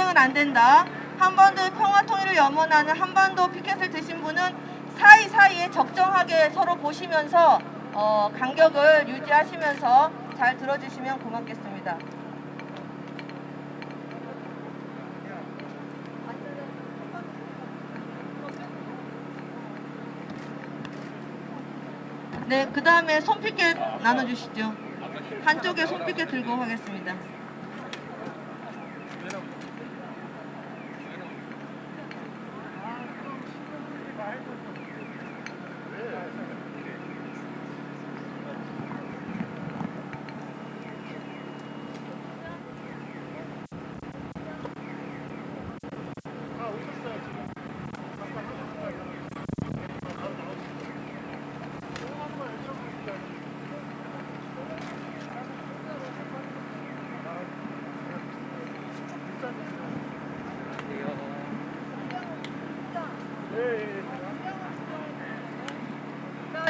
전쟁은 안 된다. 한반도의 평화 통일을 염원하는 한반도 피켓을 드신 분은 사이사이에 적정하게 서로 보시면서 간격을 유지하시면서 잘 들어주시면 고맙겠습니다. 네, 그 다음에 손피켓 나눠주시죠. 한쪽에 손피켓 들고 하겠습니다.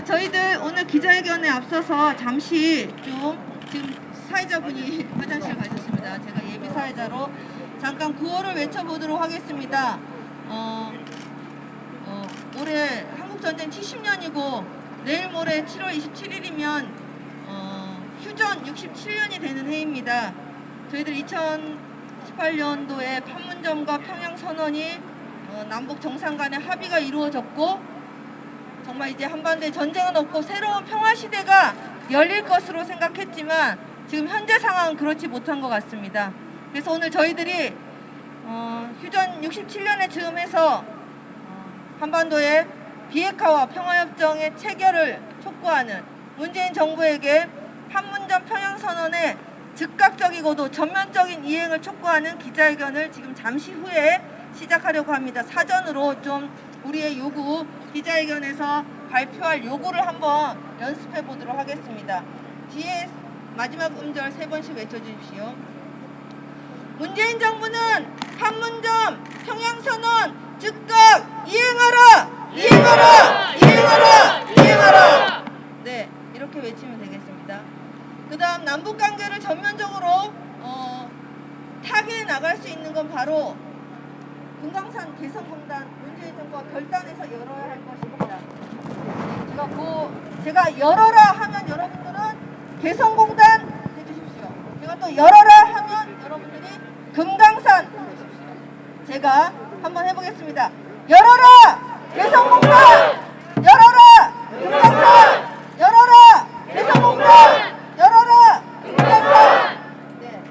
저희들 오늘 기자회견에 앞서서 잠시 좀 지금 사회자분이 화장실 가셨습니다. 제가 예비 사회자로 잠깐 구호를 외쳐보도록 하겠습니다. 올해 한국전쟁 70년이고 내일 모레 7월 27일이면 휴전 67년이 되는 해입니다. 저희들 2018년도에 판문점과 평양선언이 남북 정상 간의 합의가 이루어졌고 정말 이제 한반도에 전쟁은 없고 새로운 평화시대가 열릴 것으로 생각했지만 지금 현재 상황은 그렇지 못한 것 같습니다. 그래서 오늘 저희들이 휴전 67년에 즈음해서 한반도의 비핵화와 평화협정의 체결을 촉구하는 문재인 정부에게 판문점 평양선언의 즉각적이고도 전면적인 이행을 촉구하는 기자회견을 지금 잠시 후에 시작하려고 합니다. 사전으로 좀 우리의 요구, 기자회견에서 발표할 요구를 한번 연습해 보도록 하겠습니다. 뒤에 마지막 음절 3번씩 외쳐주십시오. 문재인 정부는 판문점 평양선언 즉각 이행하라! 이행하라! 이행하라! 이행하라! 네, 이렇게 외치면 되겠습니다. 그 다음 남북관계를 전면적으로 타개해 나갈 수 있는 건 바로 금강산 개성공단 문재인 정부가 결단해서 열어야 할 것입니다. 제가 열어라 하면 여러분들은 개성공단 해주십시오. 제가 또 열어라 하면 여러분들이 금강산 해주십시오. 제가 한번 해보겠습니다. 열어라! 개성공단! 열어라! 금강산! 열어라! 개성공단! 열어라! 금강산! 네.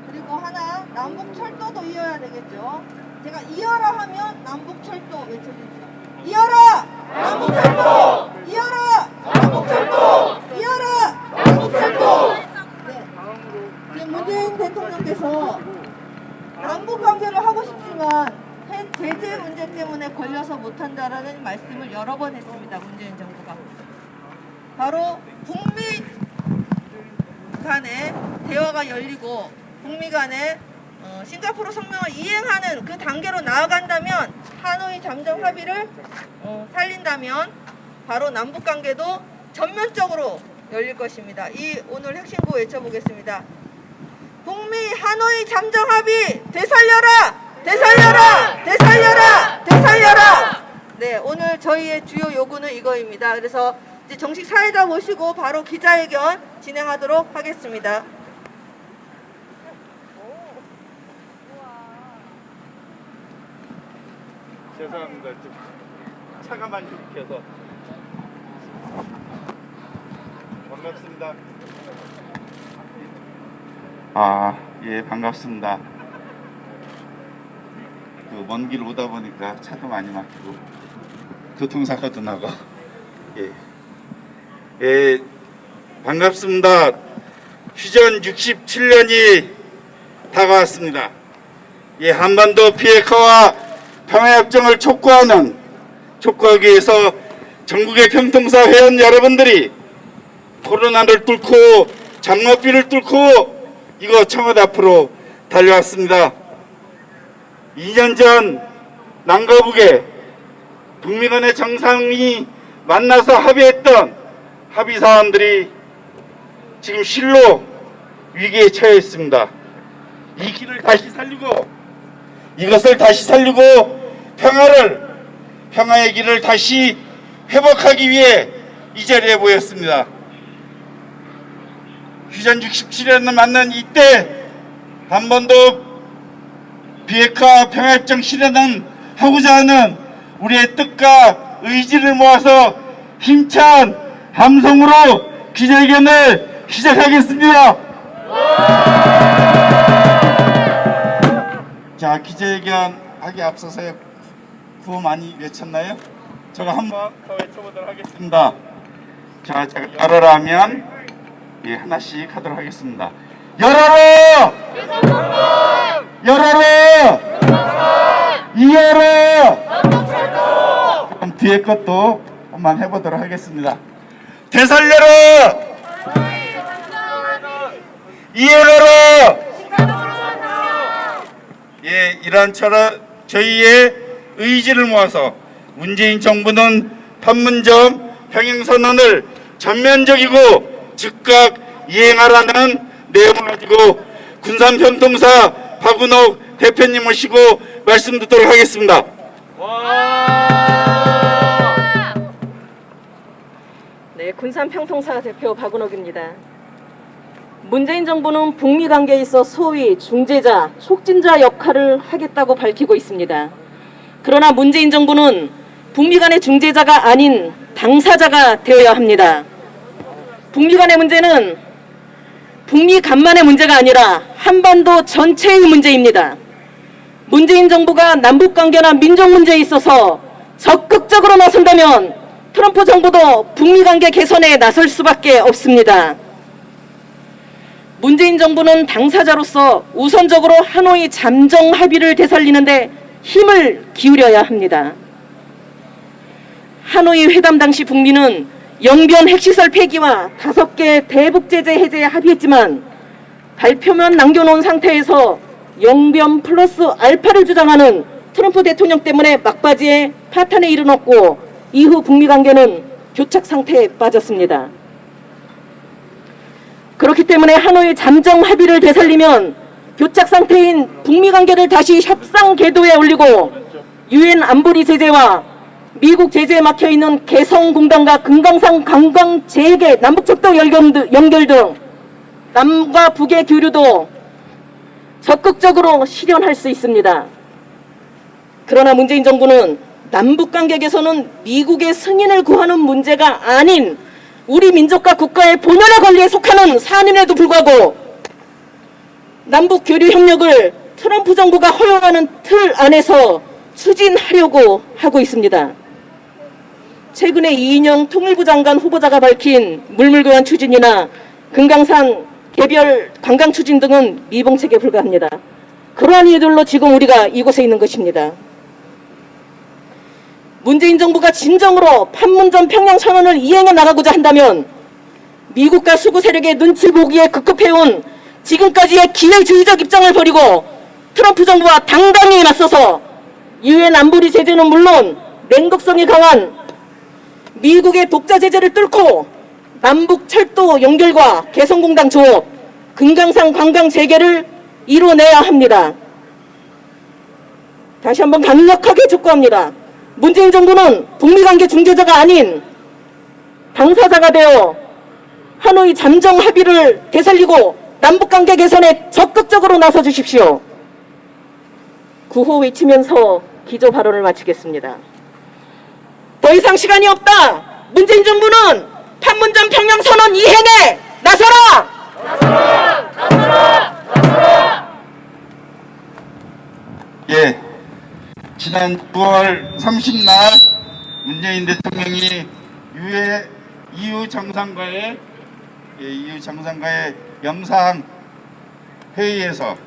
그리고 하나 남북철도도 이어야 되겠죠. 제가 이어라 하면 남북철도 외쳐주십시오. 이어라! 남북철도! 이어라! 남북철도! 이어라! 남북철도! 네. 지금 문재인 대통령께서 남북관계를 하고 싶지만 제재 문제 때문에 걸려서 못한다라는 말씀을 여러 번 했습니다. 문재인 정부가. 바로 북미 간의 대화가 열리고 북미 간의 싱가포르 성명을 이행하는 그 단계로 나아간다면 하노이 잠정 합의를 살린다면 바로 남북관계도 전면적으로 열릴 것입니다. 이 오늘 핵심구 외쳐보겠습니다. 북미 하노이 잠정 합의 되살려라! 되살려라! 되살려라! 되살려라! 네, 오늘 저희의 주요 요구는 이거입니다. 그래서 이제 정식 사회자 모시고 바로 기자회견 진행하도록 하겠습니다. 죄송합니다. 좀 차가 많이 막혀서. 반갑습니다. 예, 반갑습니다. 먼 길 오다 보니까 차도 많이 막히고 교통사고도 나고. 예, 반갑습니다. 휴전 67년이 다가왔습니다. 예, 한반도 비핵화와 평화협정을 촉구하기 위해서 전국의 평통사 회원 여러분들이 코로나를 뚫고 장마비를 뚫고 이거 청와대 앞으로 달려왔습니다. 2년 전 남과북에 북미 간의 정상이 만나서 합의했던 합의 사항들이 지금 실로 위기에 처해 있습니다. 이 길을 다시 살리고 이것을 다시 살리고 평화의 길을 다시 회복하기 위해 이 자리에 모였습니다. 휴전 67년을 맞는 이때 한 번 더 비핵화 평화협정 실현을 하고자 하는 우리의 뜻과 의지를 모아서 힘찬 함성으로 기자회견을 시작하겠습니다. 자, 기자회견 하기 앞서서 구호 많이 외쳤나요? 제가 한번 더 외쳐보도록 하겠습니다. 자, 제가 열어라 하면 예, 하나씩 하도록 하겠습니다. 열어라! 열어라! 이어라! 그럼 뒤에 것도 한번 해보도록 하겠습니다. 되살려라! 이어라! 예, 이런처럼 저희의 의지를 모아서 문재인 정부는 판문점 평행선언을 전면적이고 즉각 이행하라는 내용을 가지고 군산평통사 박은옥 대표님 모시고 말씀 듣도록 하겠습니다. 네, 군산평통사 대표 박은옥입니다. 문재인 정부는 북미 관계에 있어 소위 중재자, 촉진자 역할을 하겠다고 밝히고 있습니다. 그러나 문재인 정부는 북미 간의 중재자가 아닌 당사자가 되어야 합니다. 북미 간의 문제는 북미 간만의 문제가 아니라 한반도 전체의 문제입니다. 문재인 정부가 남북관계나 민족 문제에 있어서 적극적으로 나선다면 트럼프 정부도 북미 관계 개선에 나설 수밖에 없습니다. 문재인 정부는 당사자로서 우선적으로 하노이 잠정 합의를 되살리는데 힘을 기울여야 합니다. 하노이 회담 당시 북미는 영변 핵시설 폐기와 5개 대북 제재 해제에 합의했지만 발표만 남겨놓은 상태에서 영변 플러스 알파를 주장하는 트럼프 대통령 때문에 막바지에 파탄에 이르렀고 이후 북미 관계는 교착 상태에 빠졌습니다. 그렇기 때문에 하노이 잠정 합의를 되살리면 교착 상태인 북미 관계를 다시 협상 궤도에 올리고 유엔 안보리 제재와 미국 제재에 막혀있는 개성공단과 금강산 관광 재개 남북척도 연결 등 남과 북의 교류도 적극적으로 실현할 수 있습니다. 그러나 문재인 정부는 남북관계 개선은 미국의 승인을 구하는 문제가 아닌 우리 민족과 국가의 본연의 권리에 속하는 사안임에도 불구하고 남북 교류 협력을 트럼프 정부가 허용하는 틀 안에서 추진하려고 하고 있습니다. 최근에 이인영 통일부 장관 후보자가 밝힌 물물교환 추진이나 금강산 개별 관광 추진 등은 미봉책에 불과합니다. 그러한 이유들로 지금 우리가 이곳에 있는 것입니다. 문재인 정부가 진정으로 판문점 평양선언을 이행해 나가고자 한다면 미국과 수구 세력의 눈치 보기에 급급해온 지금까지의 기회주의적 입장을 버리고 트럼프 정부와 당당히 맞서서 유엔 안보리 제재는 물론 냉독성이 강한 미국의 독자 제재를 뚫고 남북 철도 연결과 개성공단 조업, 금강산 관광 재개를 이뤄내야 합니다. 다시 한번 강력하게 촉구합니다. 문재인 정부는 북미관계 중재자가 아닌 당사자가 되어 하노이 잠정 합의를 되살리고 남북관계 개선에 적극적으로 나서 주십시오. 구호 외치면서 기조 발언을 마치겠습니다. 더 이상 시간이 없다. 문재인 정부는 판문점 평양선언 이행에 나서라! 나서라! 나서라! 나서라! 예, 지난 9월 30날 문재인 대통령이 EU 정상과의 영상 회의에서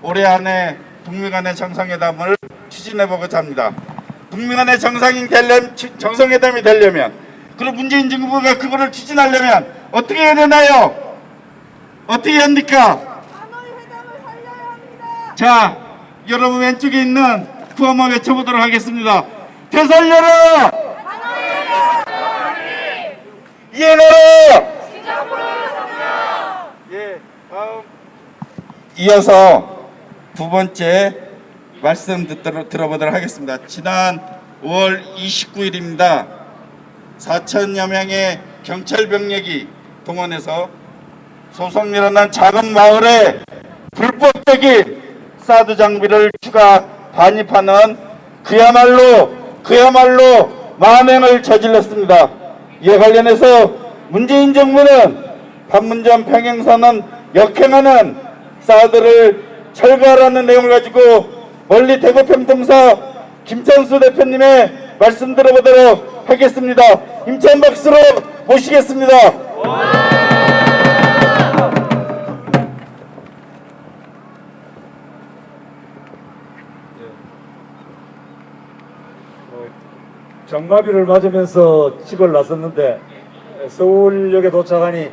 올해 안에 북미 간의 정상회담을 추진해보고자 합니다. 북미 간의 정상회담이 되려면, 그리고 문재인 정부가 그거를 추진하려면 어떻게 해야 되나요? 어떻게 해야 합니까? 하노이 회담을 살려야 합니다. 자, 여러분 왼쪽에 있는 구호 한번 외쳐보도록 하겠습니다. 되살려라! 이해가라! 예, 다음 이어서 두 번째 말씀 들어보도록 하겠습니다. 지난 5월 29일입니다. 4천여 명의 경찰 병력이 동원해서 소송이라는 작은 마을에 불법적인 사드 장비를 추가 반입하는 그야말로 만행을 저질렀습니다. 이에 관련해서 문재인 정부는 판문점 평행선은 역행하는 사드를 철거하라는 내용을 가지고 멀리 대구 평통사 김찬수 대표님의 말씀 들어보도록 하겠습니다. 힘찬 박수로 모시겠습니다. 장마비를 맞으면서 집을 나섰는데 서울역에 도착하니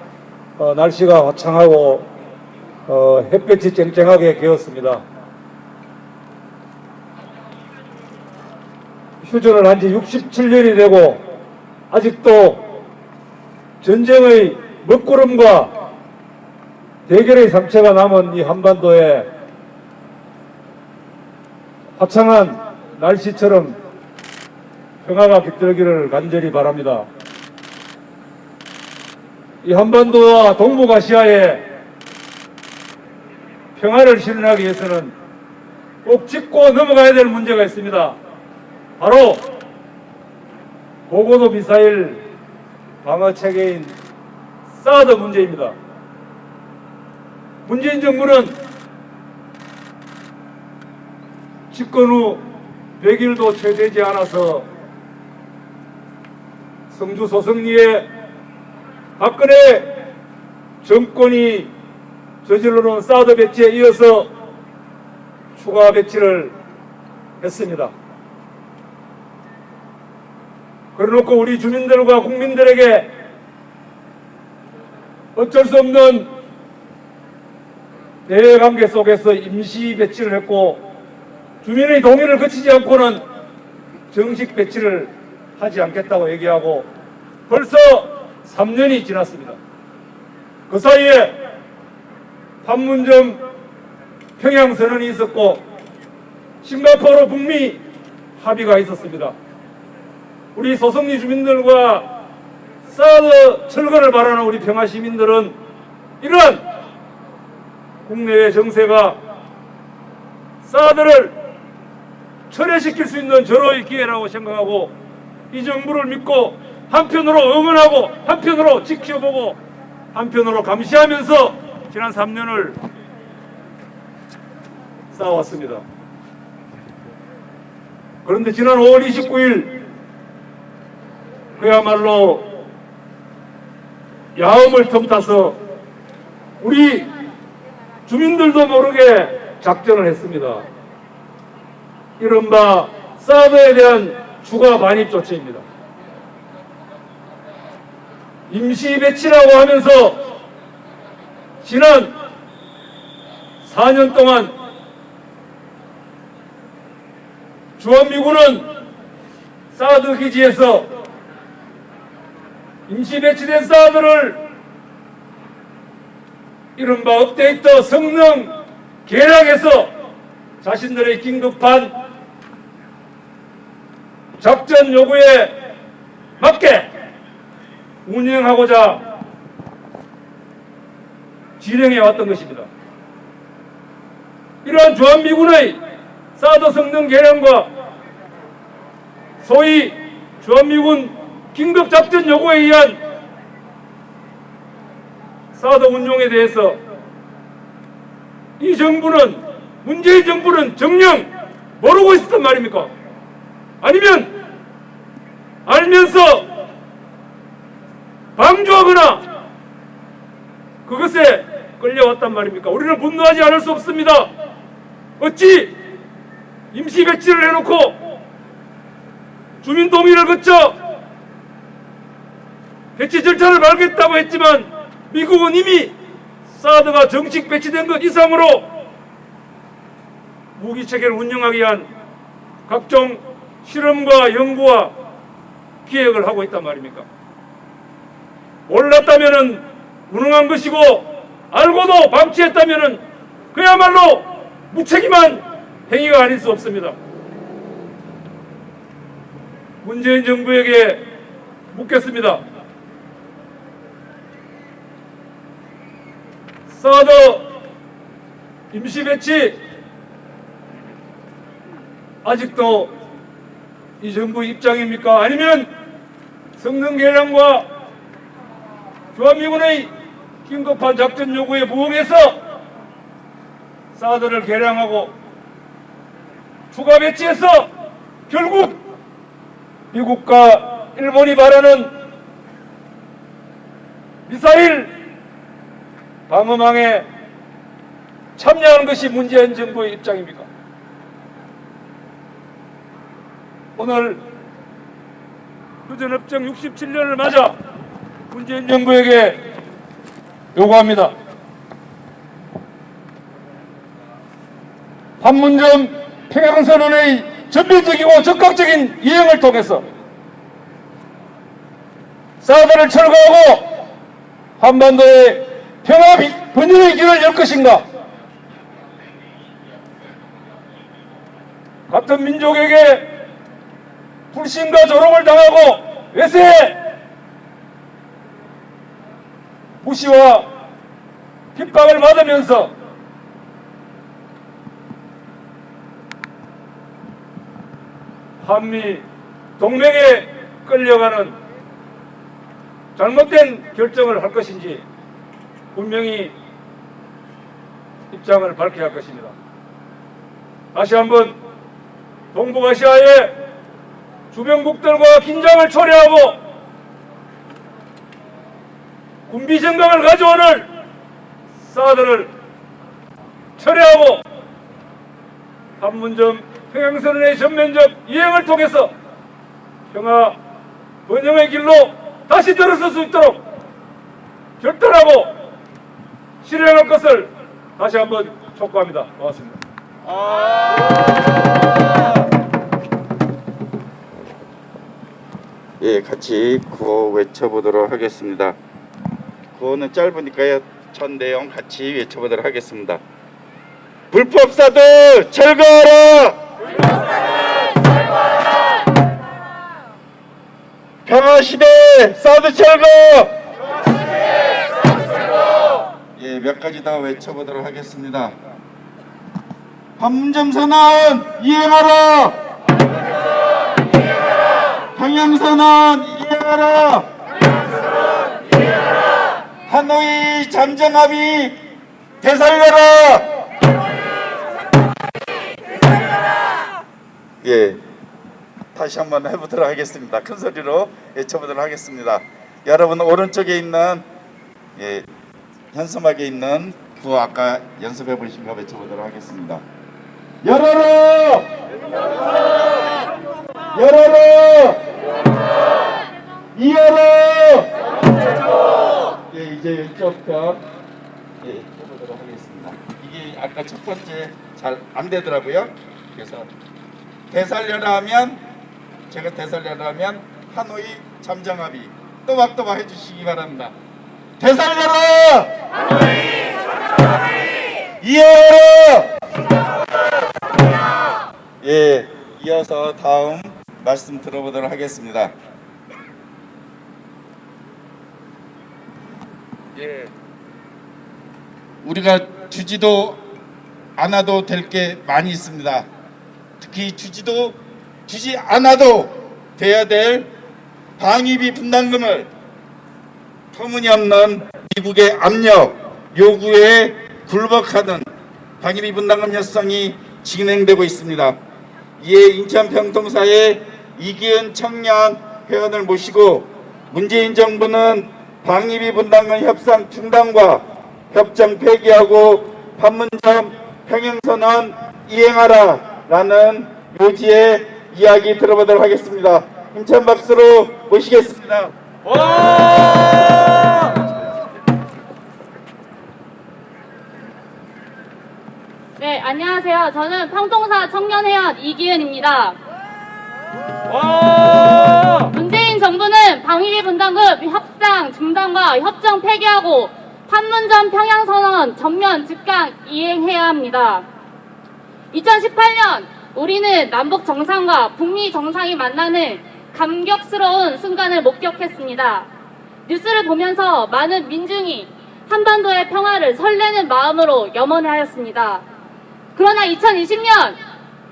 날씨가 화창하고 햇볕이 쨍쨍하게 개었습니다. 휴전을 한 지 67년이 되고 아직도 전쟁의 먹구름과 대결의 상처가 남은 이 한반도에 화창한 날씨처럼 평화가 깃들기를 간절히 바랍니다. 이 한반도와 동북아시아에 평화를 실현하기 위해서는 꼭 짚고 넘어가야 될 문제가 있습니다. 바로 고고도 미사일 방어 체계인 사드 문제입니다. 문재인 정부는 집권 후 100일도 채 되지 않아서 성주 소성리에 박근혜 정권이 저질러놓은 사드 배치에 이어서 추가 배치를 했습니다. 그래놓고 우리 주민들과 국민들에게 어쩔 수 없는 대외관계 속에서 임시 배치를 했고 주민의 동의를 거치지 않고는 정식 배치를 하지 않겠다고 얘기하고 벌써 3년이 지났습니다. 그 사이에 판문점 평양선언이 있었고 싱가포르 북미 합의가 있었습니다. 우리 소성리 주민들과 사드 철거를 바라는 우리 평화시민들은 이러한 국내외 정세가 사드를 철회시킬 수 있는 절호의 기회라고 생각하고 이 정부를 믿고 한편으로 응원하고 한편으로 지켜보고 한편으로 감시하면서 지난 3년을 쌓아왔습니다. 그런데 지난 5월 29일 그야말로 야음을 틈타서 우리 주민들도 모르게 작전을 했습니다. 이른바 사드에 대한 추가 반입 조치입니다. 임시 배치라고 하면서 지난 4년 동안 주한미군은 사드 기지에서 임시 배치된 사드를 이른바 업데이트 성능 개량해서 자신들의 긴급한 작전 요구에 맞게 운영하고자 진행해 왔던 것입니다. 이러한 주한미군의 사드 성능 개량과 소위 주한미군 긴급작전 요구에 의한 사드 운용에 대해서 이 정부는 문재인 정부는 정녕 모르고 있었단 말입니까? 아니면 알면서 방조하거나 그것에 끌려왔단 말입니까? 우리는 분노하지 않을 수 없습니다. 어찌 임시 배치를 해놓고 주민 동의를 거쳐 배치 절차를 밟겠다고 했지만 미국은 이미 사드가 정식 배치된 것 이상으로 무기체계를 운영하기 위한 각종 실험과 연구와 기획을 하고 있단 말입니까? 몰랐다면 무능한 것이고 알고도 방치했다면 그야말로 무책임한 행위가 아닐 수 없습니다. 문재인 정부에게 묻겠습니다. 사드 임시 배치 아직도 이 정부 입장입니까? 아니면 성능 개량과 주한미군의 긴급한 작전 요구에 부응해서 사드를 개량하고 추가 배치해서 결국 미국과 일본이 바라는 미사일 방어망에 참여하는 것이 문재인 정부의 입장입니까? 오늘 휴전협정 67년을 맞아 문재인 정부에게 요구합니다. 판문점 평양선언의 전면적이고 적극적인 이행을 통해서 사드를 철거하고 한반도의 평화 번영의 길을 열 것인가? 같은 민족에게 불신과 조롱을 당하고 외세에 무시와 핍박을 받으면서 한미 동맹에 끌려가는 잘못된 결정을 할 것인지 분명히 입장을 밝혀야 할 것입니다. 다시 한번 동북아시아의 주변국들과 긴장을 초래하고 군비 정강을 가져오는 사드를 철회하고 판문점 평양선언의 전면적 이행을 통해서 평화 번영의 길로 다시 들어설 수 있도록 결단하고 실행할 것을 다시 한번 촉구합니다. 고맙습니다. 예, 같이 구호 외쳐보도록 하겠습니다. 구호는 짧으니까요. 전 내용 같이 외쳐보도록 하겠습니다. 불법 사드 철거하라! 평화시대 사드 철거! 예, 몇 가지 더 외쳐보도록 하겠습니다. 판문점 선언 이행하라! 평양선언 이행하라! 하노이 잠정 합의 되살려라! 예, 다시 한번 해보도록 하겠습니다. 큰 소리로 외쳐보도록 하겠습니다. 여러분 오른쪽에 있는 현수막에 있는 그 아까 연습해 보신 거 외쳐보도록 하겠습니다. 열어라! 열어라! 이어라! 예, 이제 이쪽 편 해보도록 하겠습니다. 이게 아까 첫 번째 잘 안 되더라고요. 그래서 되살려라 하면 제가 되살려라 하면 하노이 잠정합의 또박또박 해주시기 바랍니다. 되살려라! 하노이 잠정합의 이어라! 예, 이어서 다음 말씀 들어보도록 하겠습니다. 예, 우리가 주지도 않아도 될 게 많이 있습니다. 특히 주지 않아도 돼야 될 방위비 분담금을 터무니없는 미국의 압력, 요구에 굴복하는 방위비 분담금 협상이 진행되고 있습니다. 이에 인천 평통사의 이기은 청년 회원을 모시고 문재인 정부는 방위비 분담금 협상 중단과 협정 폐기하고 판문점 평양선언 이행하라 라는 요지의 이야기 들어보도록 하겠습니다. 힘찬 박수로 모시겠습니다. 네, 안녕하세요. 저는 평통사 청년회원 이기은입니다. 문재인 정부는 방위비 분담금 협상 중단과 협정 폐기하고 판문점 평양선언 전면 즉각 이행해야 합니다. 2018년 우리는 남북 정상과 북미 정상이 만나는 감격스러운 순간을 목격했습니다. 뉴스를 보면서 많은 민중이 한반도의 평화를 설레는 마음으로 염원하였습니다. 그러나 2020년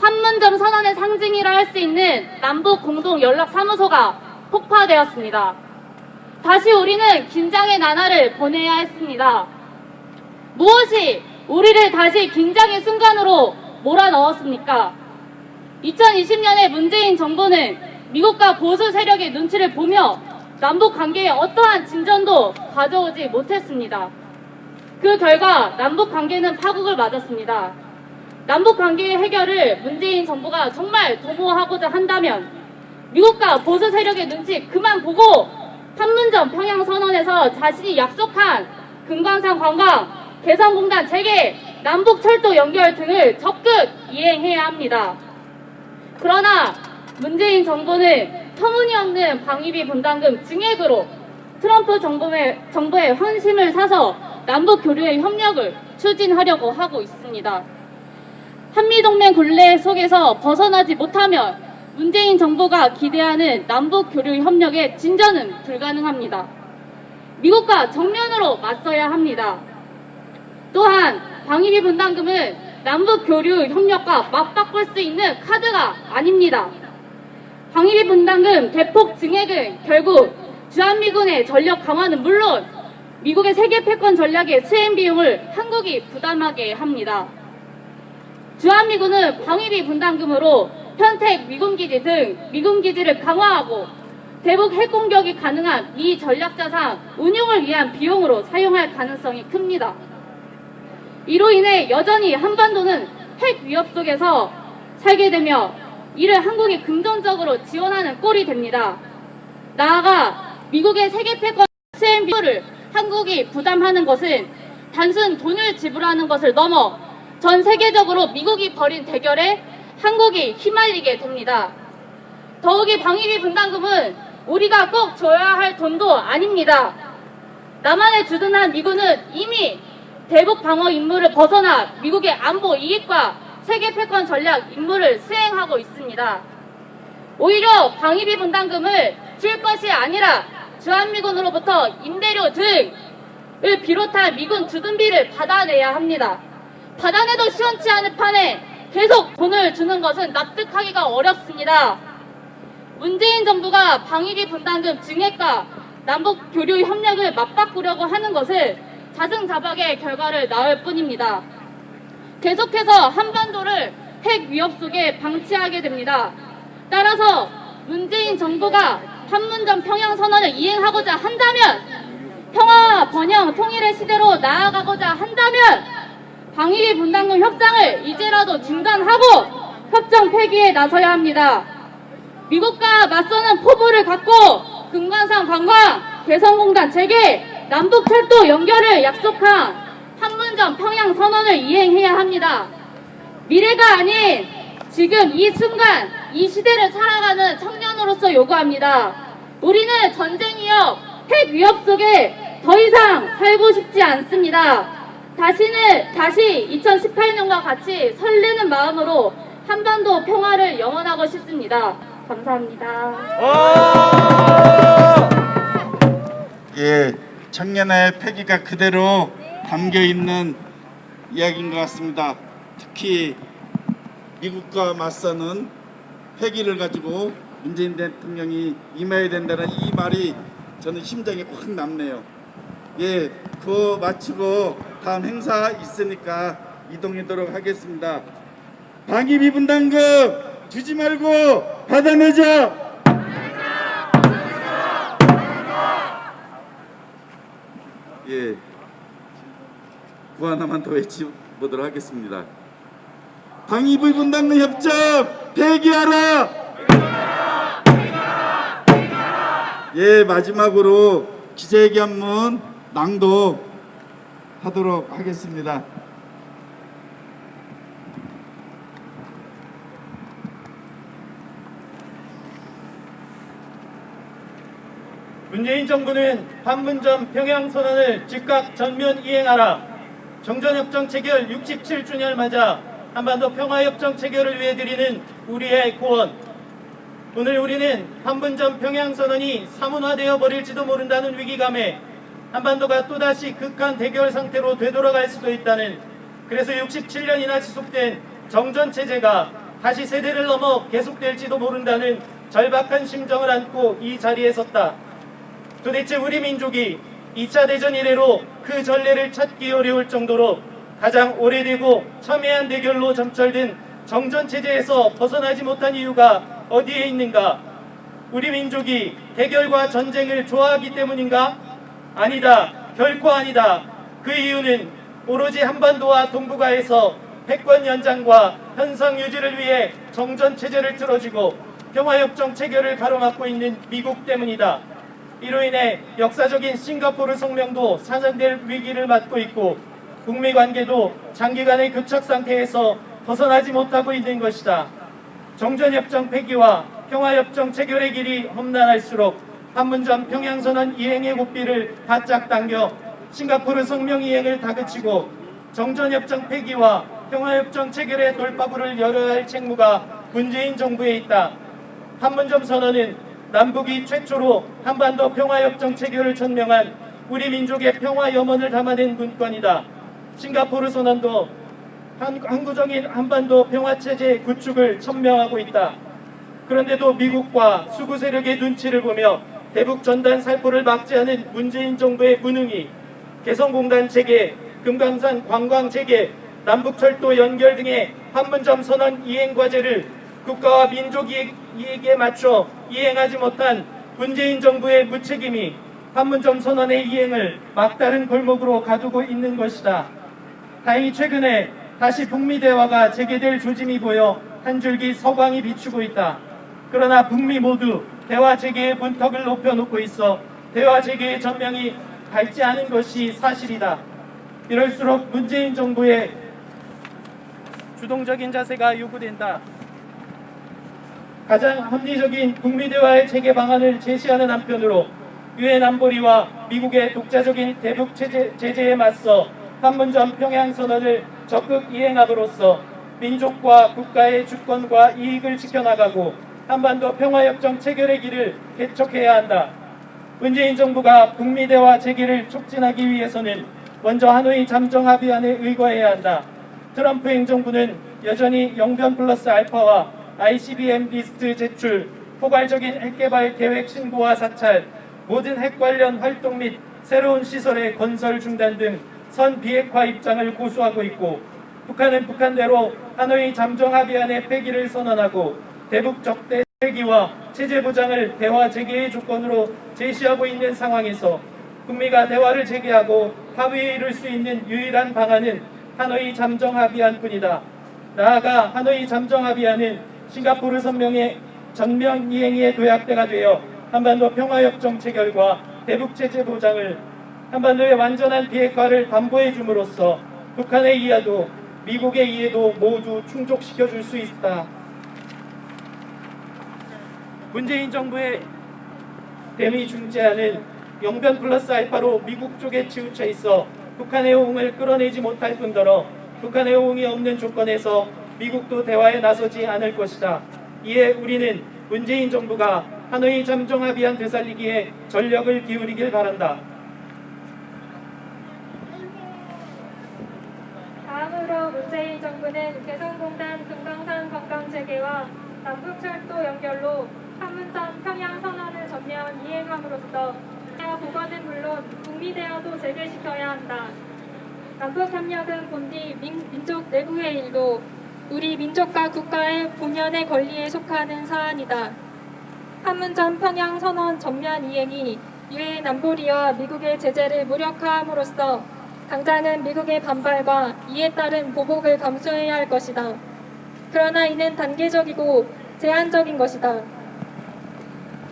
판문점 선언의 상징이라 할 수 있는 남북 공동 연락사무소가 폭파되었습니다. 다시 우리는 긴장의 나날을 보내야 했습니다. 무엇이 우리를 다시 긴장의 순간으로 몰아넣었습니까? 2020년에 문재인 정부는 미국과 보수 세력의 눈치를 보며 남북 관계에 어떠한 진전도 가져오지 못했습니다. 그 결과 남북 관계는 파국을 맞았습니다. 남북 관계의 해결을 문재인 정부가 정말 도모하고자 한다면 미국과 보수 세력의 눈치 그만 보고 판문점 평양선언에서 자신이 약속한 금강산 관광, 개성공단 재개, 남북철도 연결 등을 적극 이행해야 합니다. 그러나 문재인 정부는 터무니없는 방위비 분담금 증액으로 트럼프 정부의 환심을 사서 남북 교류의 협력을 추진하려고 하고 있습니다. 한미동맹 굴레 속에서 벗어나지 못하면 문재인 정부가 기대하는 남북 교류 협력의 진전은 불가능합니다. 미국과 정면으로 맞서야 합니다. 또한 방위비 분담금은 남북 교류 협력과 맞바꿀 수 있는 카드가 아닙니다. 방위비 분담금 대폭 증액은 결국 주한미군의 전력 강화는 물론 미국의 세계 패권 전략의 수행 비용을 한국이 부담하게 합니다. 주한미군은 방위비 분담금으로 편택 미군기지 등 미군기지를 강화하고 대북 핵공격이 가능한 미 전략자산 운용을 위한 비용으로 사용할 가능성이 큽니다. 이로 인해 여전히 한반도는 핵 위협 속에서 살게 되며 이를 한국이 긍정적으로 지원하는 꼴이 됩니다. 나아가 미국의 세계 패권 수행 비용을 한국이 부담하는 것은 단순 돈을 지불하는 것을 넘어 전 세계적으로 미국이 벌인 대결에 한국이 휘말리게 됩니다. 더욱이 방위비 분담금은 우리가 꼭 줘야 할 돈도 아닙니다. 남한에 주둔한 미군은 이미 대북 방어 임무를 벗어나 미국의 안보 이익과 세계 패권 전략 임무를 수행하고 있습니다. 오히려 방위비 분담금을 줄 것이 아니라 주한미군으로부터 임대료 등을 비롯한 미군 주둔비를 받아내야 합니다. 받아내도 시원치 않은 판에 계속 돈을 주는 것은 납득하기가 어렵습니다. 문재인 정부가 방위비 분담금 증액과 남북 교류 협력을 맞바꾸려고 하는 것은 자승자박의 결과를 낳을 뿐입니다. 계속해서 한반도를 핵 위협 속에 방치하게 됩니다. 따라서 문재인 정부가 판문점 평양선언을 이행하고자 한다면 평화와 번영 통일의 시대로 나아가고자 한다면 방위비 분담금 협상을 이제라도 중단하고 협정 폐기에 나서야 합니다. 미국과 맞서는 포부를 갖고 금강산 관광, 개성공단 재개, 남북철도 연결을 약속한 판문점 평양선언을 이행해야 합니다. 미래가 아닌 지금 이 순간 이 시대를 살아가는 청년으로서 요구합니다. 우리는 전쟁 위협, 핵 위협 속에 더 이상 살고 싶지 않습니다. 다시 2018년과 같이 설레는 마음으로 한반도 평화를 영원하고 싶습니다. 감사합니다. 예, 청년의 패기가 그대로 담겨 있는 이야기인 것 같습니다. 특히 미국과 맞서는 패기를 가지고 문재인 대통령이 임해야 된다는 이 말이 저는 심장에 확 남네요. 예, 그거 마치고 다음 행사 있으니까 이동하도록 하겠습니다. 방위비 분담금 주지 말고 받아내자. 예, 구 하나만 더 외쳐보도록 하겠습니다. 방위비 분담금 협정 폐기하라. 예, 마지막으로 기자회견문 낭독하도록 하겠습니다. 문재인 정부는 판문점 평양선언을 즉각 전면 이행하라. 정전협정 체결 67주년을 맞아 한반도 평화협정 체결을 위해 드리는 우리의 고언. 오늘 우리는 판문점 평양선언이 사문화되어 버릴지도 모른다는 위기감에 한반도가 또다시 극한 대결 상태로 되돌아갈 수도 있다는, 그래서 67년이나 지속된 정전체제가 다시 세대를 넘어 계속될지도 모른다는 절박한 심정을 안고 이 자리에 섰다. 도대체 우리 민족이 2차 대전 이래로 그 전례를 찾기 어려울 정도로 가장 오래되고 첨예한 대결로 점철된 정전체제에서 벗어나지 못한 이유가 어디에 있는가? 우리 민족이 대결과 전쟁을 좋아하기 때문인가? 아니다. 결코 아니다. 그 이유는 오로지 한반도와 동북아에서 패권 연장과 현상 유지를 위해 정전체제를 틀어주고 평화협정 체결을 가로막고 있는 미국 때문이다. 이로 인해 역사적인 싱가포르 성명도 사장될 위기를 맞고 있고 북미 관계도 장기간의 교착 상태에서 벗어나지 못하고 있는 것이다. 정전협정 폐기와 평화협정 체결의 길이 험난할수록 판문점 평양선언 이행의 고삐를 바짝 당겨 싱가포르 성명 이행을 다그치고 정전협정 폐기와 평화협정 체결의 돌파구를 열어야 할 책무가 문재인 정부에 있다. 판문점 선언은 남북이 최초로 한반도 평화협정 체결을 천명한 우리 민족의 평화 염원을 담아낸 문건이다. 싱가포르 선언도 항구적인 한반도 평화체제 구축을 천명하고 있다. 그런데도 미국과 수구 세력의 눈치를 보며 대북 전단 살포를 막지 않은 문재인 정부의 무능이 개성공단 재개, 금강산 관광 재개, 남북철도 연결 등의 판문점 선언 이행 과제를 국가와 민족 이익에 맞춰 이행하지 못한 문재인 정부의 무책임이 판문점 선언의 이행을 막다른 골목으로 가두고 있는 것이다. 다행히 최근에 다시 북미 대화가 재개될 조짐이 보여 한 줄기 서광이 비추고 있다. 그러나 북미 모두 대화 재개의 문턱을 높여놓고 있어 대화 재개의 전명이 밝지 않은 것이 사실이다. 이럴수록 문재인 정부의 주동적인 자세가 요구된다. 가장 합리적인 북미 대화의 재개 방안을 제시하는 한편으로 유엔 안보리와 미국의 독자적인 대북 제재에 맞서 판문점 평양선언을 적극 이행함으로써 민족과 국가의 주권과 이익을 지켜나가고 한반도 평화협정 체결의 길을 개척해야 한다. 문재인 정부가 북미 대화 재개를 촉진하기 위해서는 먼저 하노이 잠정 합의안에 의거해야 한다. 트럼프 행정부는 여전히 영변 플러스 알파와 ICBM 리스트 제출, 포괄적인 핵개발 계획 신고와 사찰, 모든 핵 관련 활동 및 새로운 시설의 건설 중단 등 선 비핵화 입장을 고수하고 있고, 북한은 북한대로 하노이 잠정 합의안의 폐기를 선언하고 대북 적대 폐기와 체제 보장을 대화 재개의 조건으로 제시하고 있는 상황에서 북미가 대화를 재개하고 합의에 이를 수 있는 유일한 방안은 하노이 잠정 합의안뿐이다. 나아가 하노이 잠정 합의안은 싱가포르 선명의 전면 이행의 도약대가 되어 한반도 평화협정 체결과 대북 체제 보장을 한반도의 완전한 비핵화를 담보해 줌으로써 북한의 이해도 미국의 이해도 모두 충족시켜 줄 수 있다. 문재인 정부의 대미 중재안은 영변 플러스 알파로 미국 쪽에 치우쳐 있어 북한의 호응을 끌어내지 못할 뿐더러 북한의 호응이 없는 조건에서 미국도 대화에 나서지 않을 것이다. 이에 우리는 문재인 정부가 하노이 잠정 합의안 되살리기에 전력을 기울이길 바란다. 다음으로 문재인 정부는 개성공단 금강산 관광재개와 남북철도 연결로 판문점 평양선언을 전면 이행함으로써 대화 복원은 물론 북미 대화도 재개시켜야 한다. 남북협력은 본디 민족 내부의 일도 우리 민족과 국가의 본연의 권리에 속하는 사안이다. 판문점 평양선언 전면 이행이 유엔 안보리와 미국의 제재를 무력화함으로써 당장은 미국의 반발과 이에 따른 보복을 감수해야 할 것이다. 그러나 이는 단계적이고 제한적인 것이다.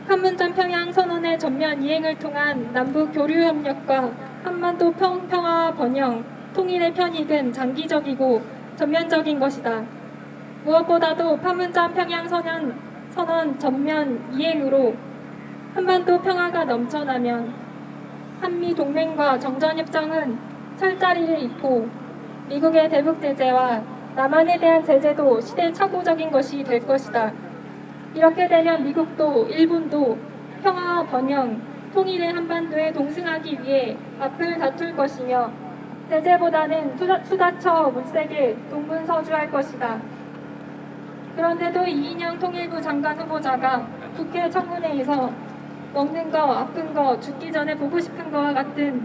판문점 평양선언의 전면 이행을 통한 남북 교류 협력과 한반도 평화와 번영, 통일의 편익은 장기적이고 전면적인 것이다. 무엇보다도 판문점 평양선언 전면 이행으로 한반도 평화가 넘쳐나면 한미 동맹과 정전협정은 철자리를 잇고 미국의 대북 제재와 남한에 대한 제재도 시대착오적인 것이 될 것이다. 이렇게 되면 미국도 일본도 평화와 번영, 통일의 한반도에 동승하기 위해 앞을 다툴 것이며 제재보다는 투다처 물세게 동분서주할 것이다. 그런데도 이인영 통일부 장관 후보자가 국회 청문회에서 먹는 거, 아픈 거, 죽기 전에 보고 싶은 거와 같은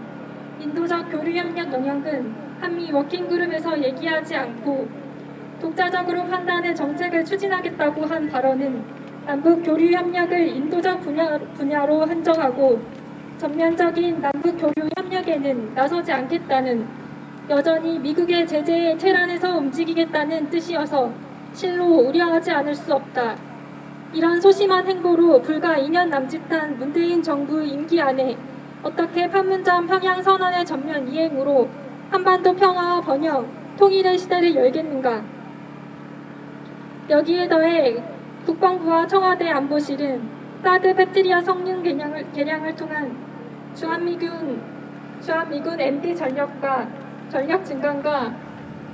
인도적 교류협력 영역은 한미 워킹그룹에서 얘기하지 않고 독자적으로 판단해 정책을 추진하겠다고 한 발언은 남북 교류협력을 인도적 분야로 한정하고 전면적인 남북 교류협력에는 나서지 않겠다는, 여전히 미국의 제재에 테란에서 움직이겠다는 뜻이어서 실로 우려하지 않을 수 없다. 이런 소심한 행보로 불과 2년 남짓한 문재인 정부 임기 안에 어떻게 판문점 평양선언의 전면 이행으로 한반도 평화와 번영, 통일의 시대를 열겠는가. 여기에 더해 국방부와 청와대 안보실은 사드 패트리아 성능 개량을 통한 주한미군 MD 전력 증강과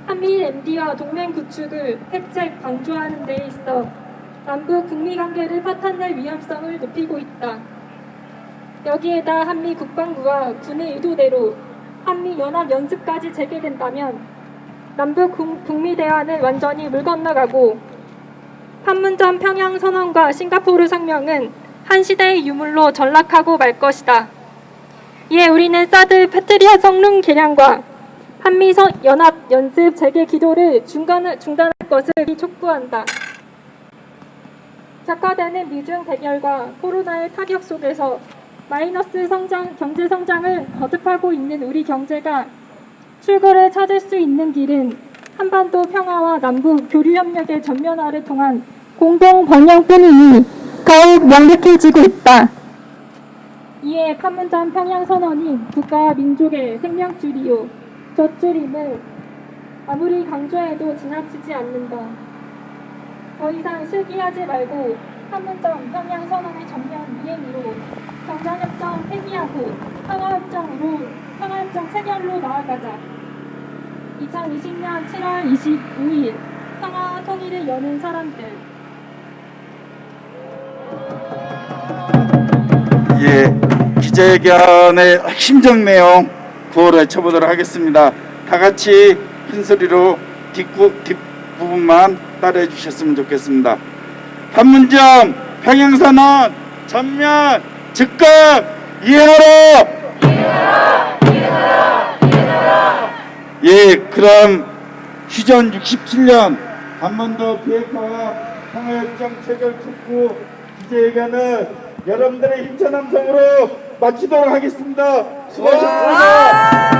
한미일 MD와 동맹 구축을 획책 강조하는 데 있어 남북 북미 관계를 파탄낼 위험성을 높이고 있다. 여기에다 한미 국방부와 군의 의도대로 한미 연합 연습까지 재개된다면 남북 북미 대화는 완전히 물 건너가고 판문점 평양 선언과 싱가포르 성명은 한 시대의 유물로 전락하고 말 것이다. 이에 우리는 사드 패트리아 성능 개량과 한미 연합 연습 재개 기도를 중단할 것을 촉구한다. 격화되는 미중 대결과 코로나의 타격 속에서 마이너스 경제 성장을 거듭하고 있는 우리 경제가 출구를 찾을 수 있는 길은 한반도 평화와 남북 교류 협력의 전면화를 통한 공동 번영뿐이니 더욱 명백해지고 있다. 이에 판문점 평양선언이 국가와 민족의 생명줄이요 젖줄임을 아무리 강조해도 지나치지 않는다. 더 이상 실기하지 말고 판문점 평양선언의 전면 이행으로 정전협정 폐기하고 평화협정 체결로 나아가자. 2020년 7월 25일 평화와 통일을 여는 사람들. 예, 기자회견의 핵심적 내용 구호를 쳐보도록 하겠습니다. 다 같이 큰 소리로 뒷부분만 따라해 주셨으면 좋겠습니다. 판문점 평양선언 전면 즉각 이행하라! 예, 그럼 휴전 67년 한반도 비핵화와 평화협정 체결 촉구 기자회견은 여러분들의 힘찬 함성으로 마치도록 하겠습니다. 수고하셨습니다.